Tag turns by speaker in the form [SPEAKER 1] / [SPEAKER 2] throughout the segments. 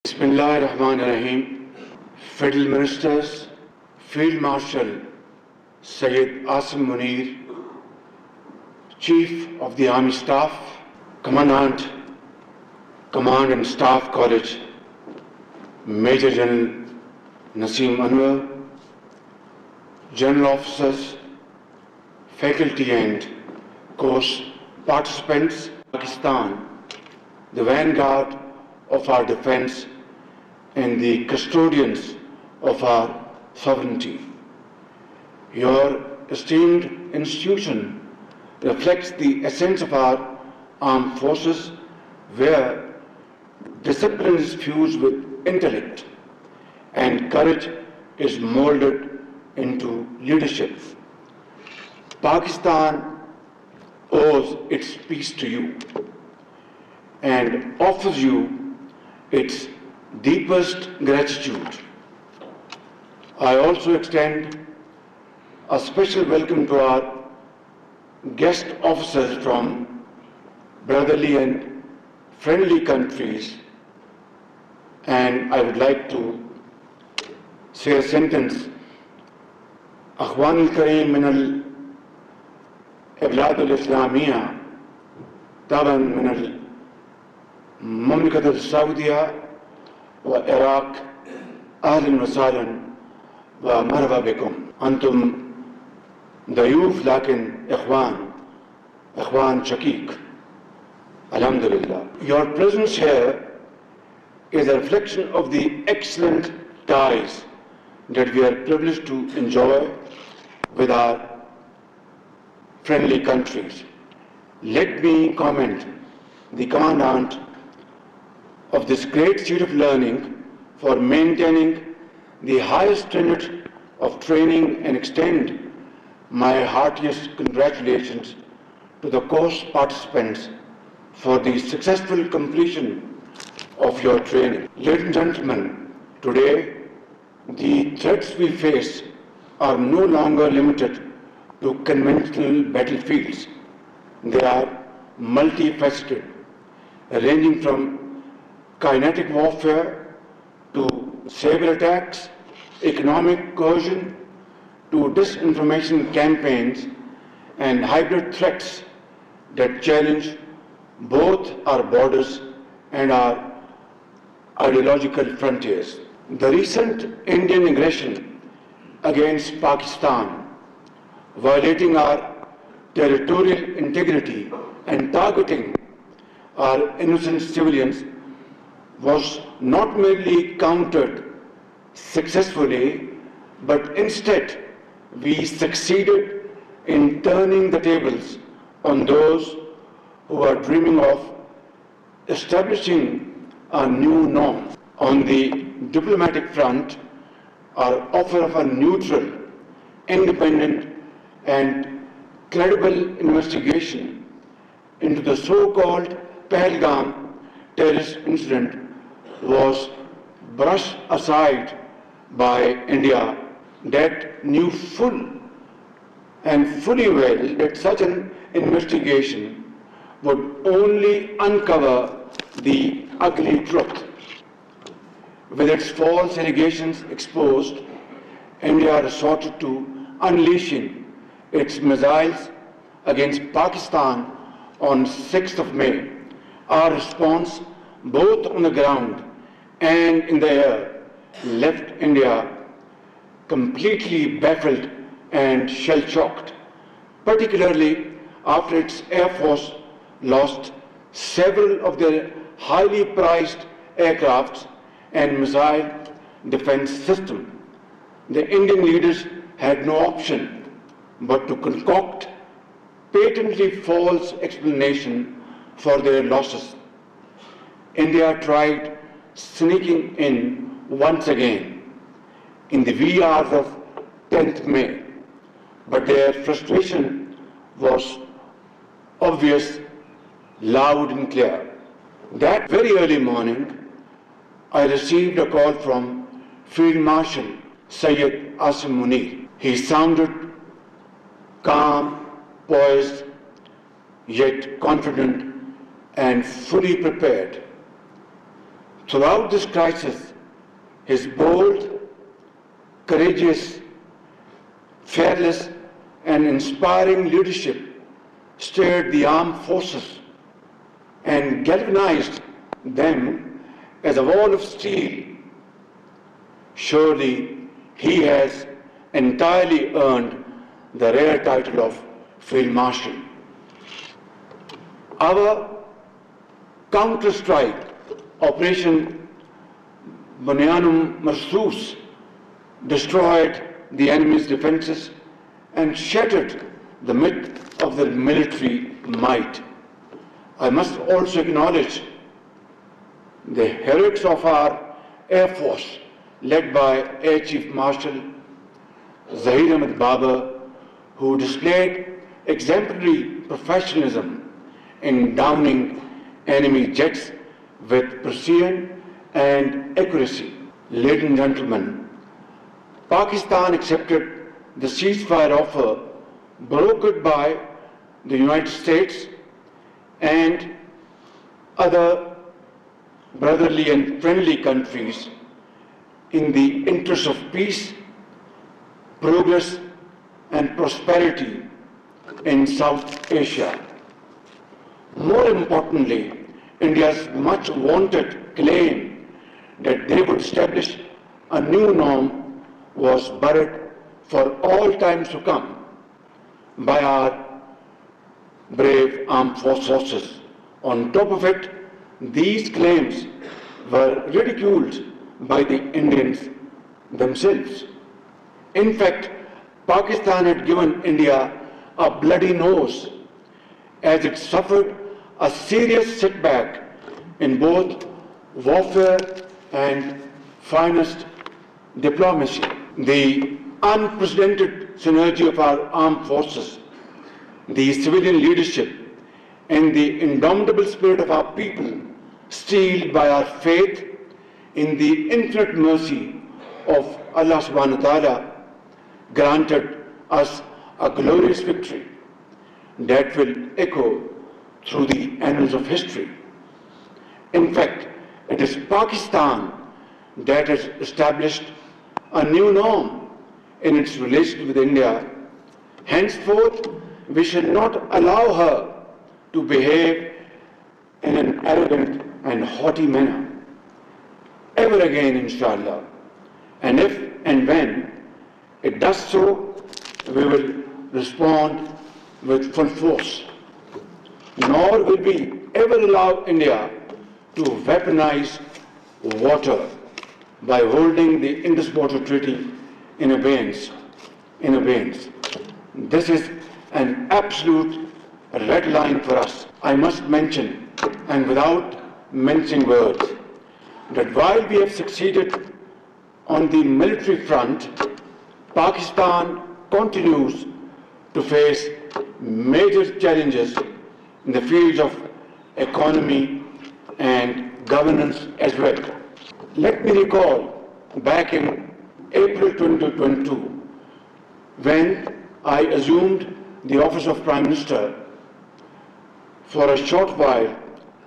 [SPEAKER 1] Bismillahirrahmanirrahim. Federal Ministers, Field Marshal Syed Asim Munir, Chief of the Army Staff, Commandant, Command and Staff College, Major General Naseem Anwar, General Officers, faculty and course participants, Pakistan, the vanguard of our defense and the custodians of our sovereignty. Your esteemed institution reflects the essence of our armed forces, where discipline is fused with intellect and courage is molded into leadership. Pakistan owes its peace to you and offers you its deepest gratitude. I also extend a special welcome to our guest officers from brotherly and friendly countries, and I would like to say a sentence. Akhwan al-Kareem min al-Iblad al-Islamiyya taban min al-Mamlakat al-Saudiya wa Iraq ahlan wa sahlan wa marhaba bikum. Antum ضيوف لكن إخوان شقيق. Alhamdulillah. Your presence here is a reflection of the excellent ties that we are privileged to enjoy with our friendly countries. Let me commend the Commandant of this great seat of learning for maintaining the highest standard of training and extend my heartiest congratulations to the course participants for the successful completion of your training. Ladies and gentlemen, today the threats we face are no longer limited to conventional battlefields. They are multifaceted, ranging from kinetic warfare to cyber attacks, economic coercion, to disinformation campaigns and hybrid threats that challenge both our borders and our ideological frontiers. The recent Indian aggression against Pakistan, violating our territorial integrity and targeting our innocent civilians, was not merely countered successfully, but instead we succeeded in turning the tables on those who are dreaming of establishing a new norm. On the diplomatic front, our offer of a neutral, independent, and credible investigation into the so-called Pahalgam terrorist incident was brushed aside by India, that knew fully well that such an investigation would only uncover the ugly truth. With its false allegations exposed, India resorted to unleashing its missiles against Pakistan on 6th of May. Our response, both on the ground and in the air, left India completely baffled and shell-shocked, particularly after its Air Force lost several of their highly prized aircrafts and missile defense system. The Indian leaders had no option but to concoct patently false explanation for their losses. India tried sneaking in once again in the wee hours of 10th May, but their frustration was obvious, loud and clear. That very early morning, I received a call from Field Marshal Syed Asim Munir. He sounded calm, poised, yet confident and fully prepared Throughout this crisis, his bold, courageous, fearless, and inspiring leadership stirred the armed forces and galvanized them as a wall of steel. Surely he has entirely earned the rare title of Field Marshal. Our counter-strike Operation Bunyanum Marsus destroyed the enemy's defenses and shattered the myth of their military might. I must also acknowledge the heroics of our Air Force, led by Air Chief Marshal Zahir Ahmed Baba, who displayed exemplary professionalism in downing enemy jets with precision and accuracy. Ladies and gentlemen, Pakistan accepted the ceasefire offer brokered by the United States and other brotherly and friendly countries in the interest of peace, progress, and prosperity in South Asia. More importantly, India's much wanted claim that they would establish a new norm was buried for all times to come by our brave armed forces. On top of it, these claims were ridiculed by the Indians themselves. In fact, Pakistan had given India a bloody nose as it suffered a serious setback in both warfare and finest diplomacy. The unprecedented synergy of our armed forces, the civilian leadership, and the indomitable spirit of our people, steeled by our faith in the infinite mercy of Allah subhanahu wa ta'ala, granted us a glorious victory that will echo through the annals of history. In fact, it is Pakistan that has established a new norm in its relations with India. Henceforth, we shall not allow her to behave in an arrogant and haughty manner ever again, inshallah. And if and when it does so, we will respond with full force. Nor will we ever allow India to weaponize water by holding the Indus Water Treaty in abeyance. This is an absolute red line for us. I must mention, and without mincing words, that while we have succeeded on the military front, Pakistan continues to face major challenges in the fields of economy and governance as well. Let me recall back in April 2022, when I assumed the office of Prime Minister for a short while,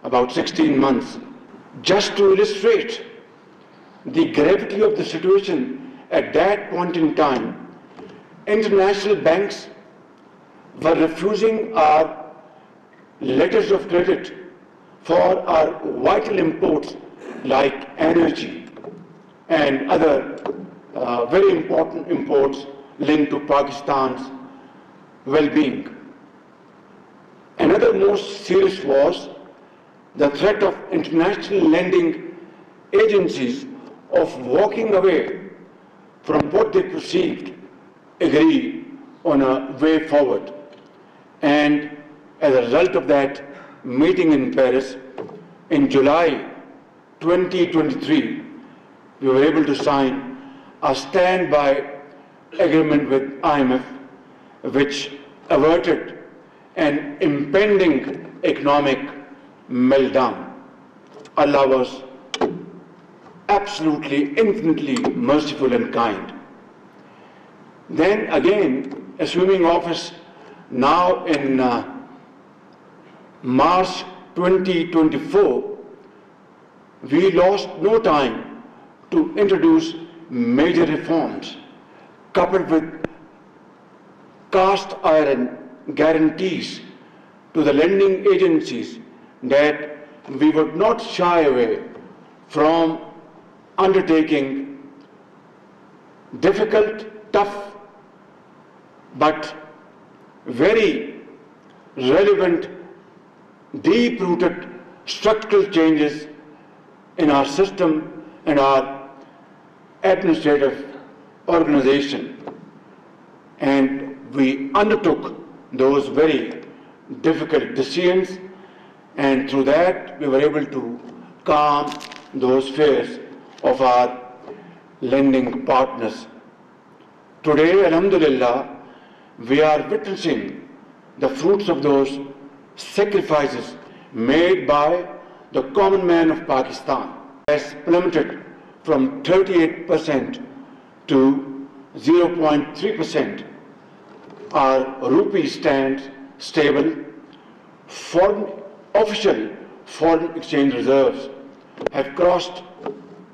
[SPEAKER 1] about 16 months, just to illustrate the gravity of the situation at that point in time. International banks were refusing our letters of credit for our vital imports like energy and other very important imports linked to Pakistan's well-being. Another most serious was the threat of international lending agencies of walking away from what they perceived agree on a way forward. And as a result of that meeting in Paris, in July 2023, we were able to sign a standby agreement with IMF, which averted an impending economic meltdown. Allah was absolutely, infinitely merciful and kind. Then again, assuming office now in March 2024, we lost no time to introduce major reforms coupled with cast iron guarantees to the lending agencies that we would not shy away from undertaking difficult, tough, but very relevant, deep-rooted structural changes in our system and our administrative organization. And we undertook those very difficult decisions, and through that we were able to calm those fears of our lending partners. Today, alhamdulillah, we are witnessing the fruits of those sacrifices made by the common man of Pakistan. Has plummeted from 38% to 0.3%. Our rupee stands stable. Official foreign exchange reserves have crossed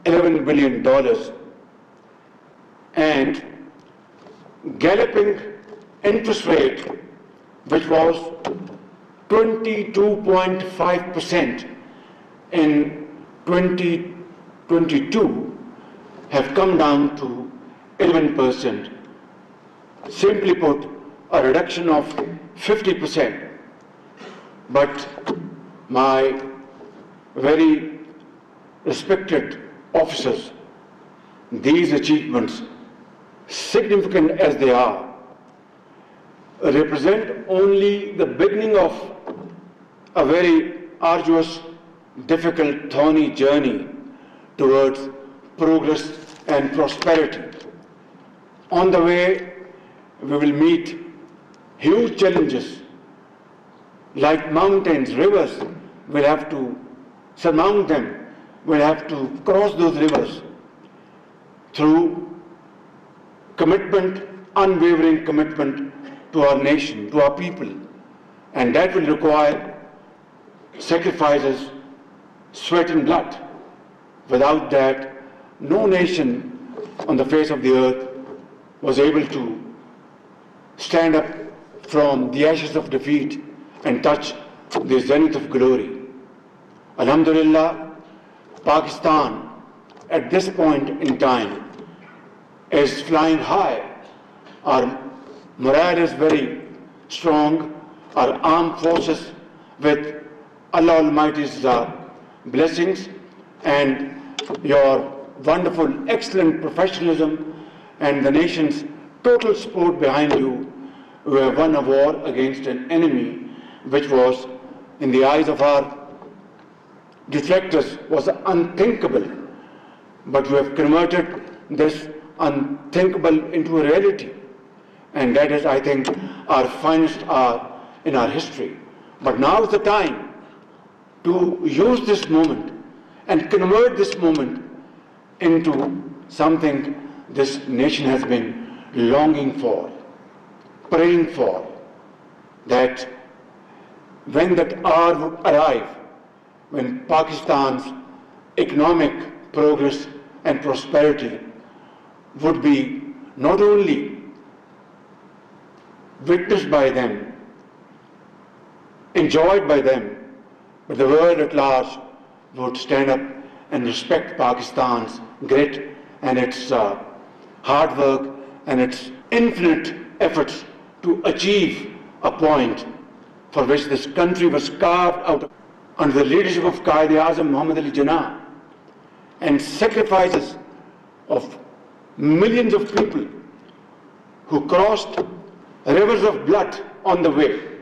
[SPEAKER 1] $11 billion, and galloping interest rate, which was 22.5% in 2022, have come down to 11%. Simply put, a reduction of 50%. But my very respected officers, these achievements, significant as they are, represent only the beginning of a very arduous, difficult, thorny journey towards progress and prosperity. On the way, we will meet huge challenges like mountains, rivers. We'll have to surmount them. We'll have to cross those rivers through commitment, unwavering commitment to our nation, to our people. And that will require sacrifices, sweat and blood. Without that, no nation on the face of the earth was able to stand up from the ashes of defeat and touch the zenith of glory. Alhamdulillah, Pakistan at this point in time is flying high. Our morale is very strong. Our armed forces, with Allah Almighty's blessings and your wonderful, excellent professionalism and the nation's total support behind you, we have won a war against an enemy which was, in the eyes of our detractors, was unthinkable. But we have converted this unthinkable into a reality. And that is, I think, our finest hour in our history. But now is the time to use this moment and convert this moment into something this nation has been longing for, praying for, that when that hour would arrive, when Pakistan's economic progress and prosperity would be not only witnessed by them, enjoyed by them, but the world at large would stand up and respect Pakistan's grit and its hard work and its infinite efforts to achieve a point for which this country was carved out under the leadership of Asim Muhammad Ali Jinnah, and sacrifices of millions of people who crossed rivers of blood on the way.